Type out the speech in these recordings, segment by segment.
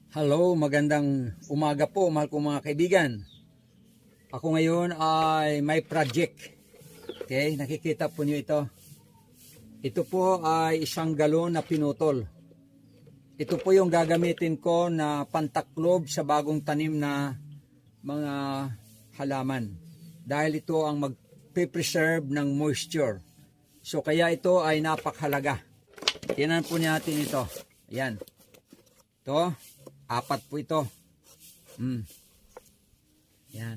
Hello, magandang umaga po mahal kong mga kaibigan. Ako ngayon ay may project. Okay, nakikita po niyo ito. Ito po ay isang galon na pinutol. Ito po yung gagamitin ko na pantaklob sa bagong tanim na mga halaman. Dahil ito ang magpe-preserve ng moisture. So kaya ito ay napakahalaga. Tingnan po natin ito. Ayan. Ito. 4 po ito. Yan.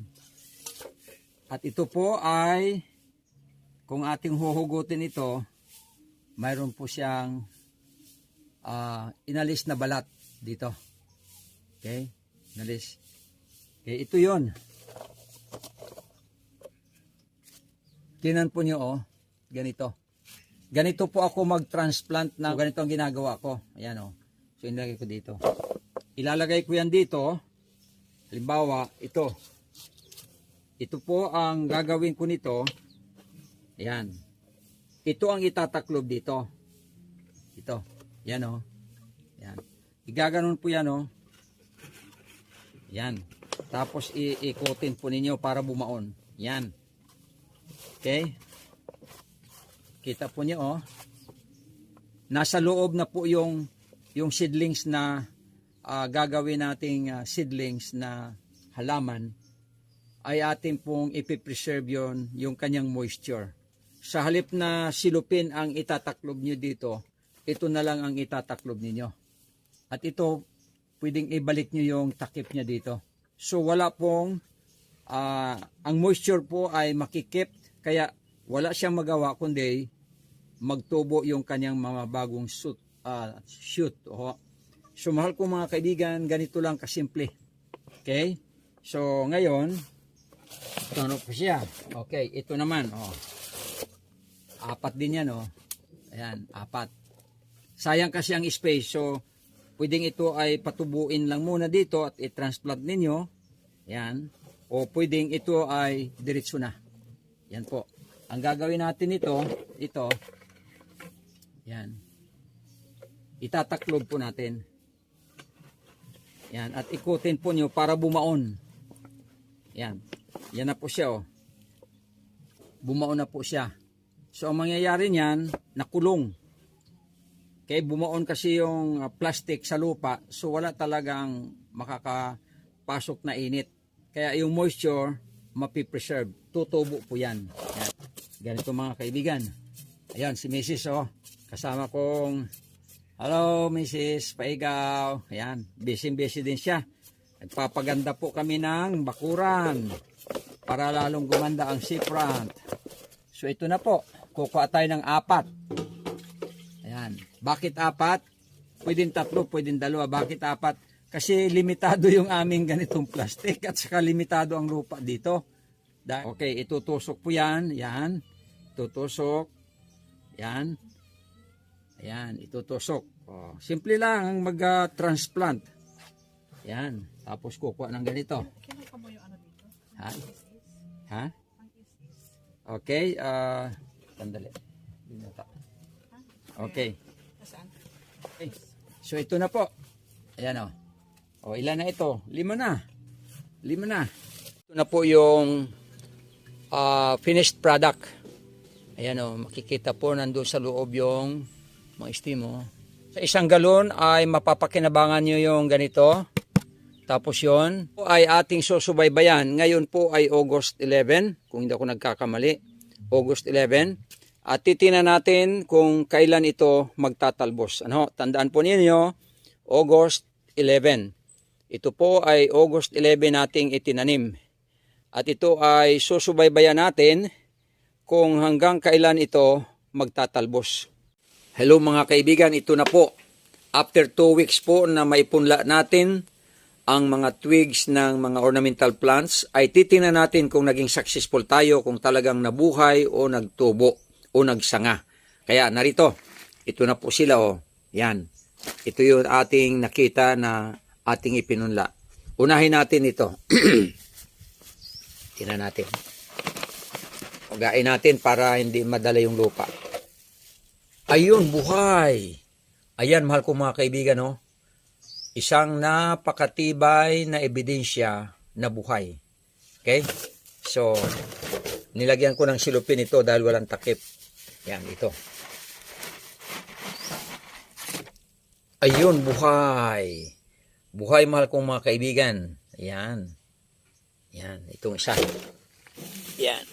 At ito po ay, kung ating huhugutin ito, mayroon po siyang inalis na balat dito. Okay? Inalis. Okay, ito yun. Tingnan po nyo, oh. Ganito. Ganito po ako mag-transplant na ganito ang ginagawa ko. Ayan, oh. So, inilagay ko dito. Ilalagay ko yan dito. Halimbawa, ito. Ito po ang gagawin ko nito. Ayan. Ito ang itataklob dito. Ito. Yan o. Yan. Igaganon po yan o. Yan. Tapos iikutin po ninyo para bumaon. Yan. Okay. Kita po niyo o. Nasa loob na po yung seedlings na gagawin nating seedlings na halaman ay ating pong ipipreserve yung kanyang moisture. Sa halip na silupin ang itataklob nyo dito, ito na lang ang itataklob ninyo. At ito, pwedeng ibalik nyo yung takip niya dito. So wala pong, ang moisture po ay makikip, kaya wala siyang magawa kundi magtubo yung kanyang mga bagong shoot. So mahal ko mga kaibigan, ganito lang kasimple. Okay? So ngayon, ano po siya? Okay, ito naman. 4 din yan. Ayan, 4. Sayang kasi ang space. So pwedeng ito ay patubuin lang muna dito at i-transplant ninyo. Ayan. O pwedeng ito ay diretso na. Yan po. Ang gagawin natin ito. Yan. Itataklob po natin. Yan, at ikutin po nyo para bumaon. Yan. Yan na po siya, oh. Bumaon na po siya. So, ang mangyayari niyan, nakulong. Okay, bumaon kasi yung plastic sa lupa. So, wala talagang makakapasok na init. Kaya yung moisture, mapipreserve. Tutubo po yan. Yan. Ganito mga kaibigan. Ayan, si Mrs. oh. Kasama kong hello, Mrs. Paigaw. Ayan, busy din siya. Nagpapaganda po kami ng bakuran para lalong gumanda ang seafront. So ito na po, kukuha tayo ng 4. Ayan, bakit 4? Pwedeng 3, pwedeng 2. Bakit 4? Kasi limitado yung aming ganitong plastic at saka limitado ang lupa dito. Okay, itutusok po yan. Yan, tutusok. Yan. Ayan, itutusok. Simple lang ang mag-transplant. Ayan, tapos kukuha ng ganito. Kinuha mo yung ano dito? Ha? Ha? Okay, sandali. Okay. Saan? Okay. So ito na po. Ayan o. Ilan na ito? 5 na. 5 na. Ito na po yung finished product. Ayan o, makikita po nandun sa loob yung mga estimo. Sa isang galon ay mapapakinabangan nyo yung ganito. Tapos yon ay ating susubaybayan. Ngayon po ay August 11, kung hindi ako nagkakamali. August 11. At titingnan natin kung kailan ito magtatalbos. Tandaan po ninyo, August 11. Ito po ay August 11 nating itinanim. At ito ay susubaybayan natin kung hanggang kailan ito magtatalbos. Hello mga kaibigan, ito na po. After 2 weeks po na maipunla natin ang mga twigs ng mga ornamental plants, ay titingnan natin kung naging successful tayo, kung talagang nabuhay o nagtubo o nagsanga. Kaya narito, ito na po sila o. Yan. Ito yung ating nakita na ating ipinunla. Unahin natin ito. Tingnan natin. Ugain natin para hindi madala yung lupa. Ayun, buhay. Ayan, mahal ko mga kaibigan, Isang napakatibay na ebidensya na buhay. Okay? So, nilagyan ko ng silupin ito dahil walang takip. Yan, ito. Ayun, buhay. Buhay, mahal kong mga kaibigan. Yan. Yan, itong isa. Yan.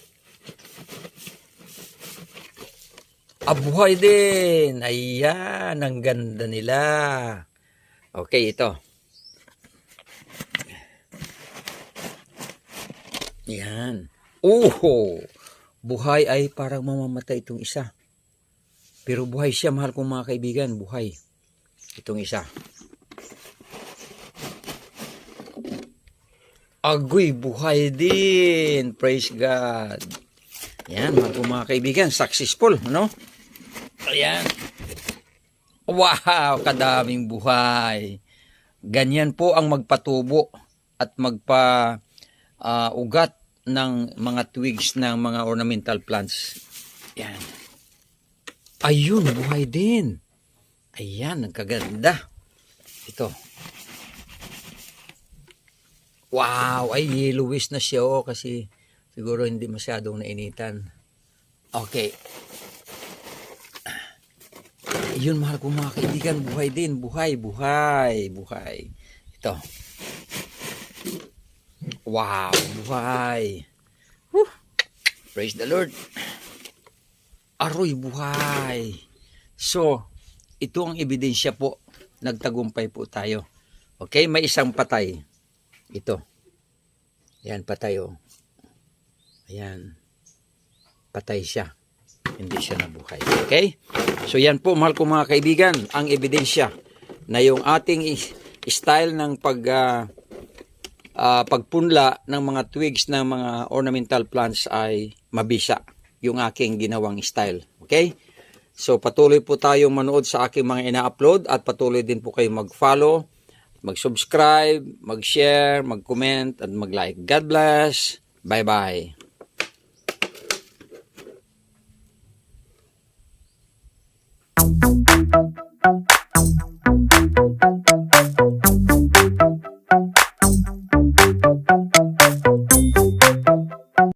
Buhay din. Ayan, ang ganda nila. Okay, ito. Yan. Buhay ay parang mamamatay itong isa. Pero buhay siya, mahal kong mga kaibigan. Buhay. Itong isa. Agoy, buhay din. Praise God. Yan, mahal kong mga kaibigan. Successful, no? Ayan. Wow, kadaming buhay. Ganyan po ang magpatubo at ugat ng mga twigs ng mga ornamental plants. Yan. Ayun, buhay din. Ayan, ang kaganda. Ito. Wow, ay yellowish na siya kasi siguro hindi masyadong nainitan. Okay. Yun, mahal kong mga kaibigan, buhay din. Buhay. Ito. Wow, buhay. Woo! Praise the Lord. Aroy, buhay. So, ito ang ebidensya po. Nagtagumpay po tayo. Okay, may isang patay. Ito. Ayan, patay oh. Ayan. Patay siya. Hindi siya nabuhay. Okay? So yan po, mahal kong mga kaibigan, ang ebidensya na yung ating style ng pagpunla ng mga twigs ng mga ornamental plants ay mabisa. Yung aking ginawang style. Okay? So patuloy po tayong manood sa aking mga ina-upload at patuloy din po kayo mag-follow, mag-subscribe, mag-share, mag-comment at mag-like. God bless. Bye-bye.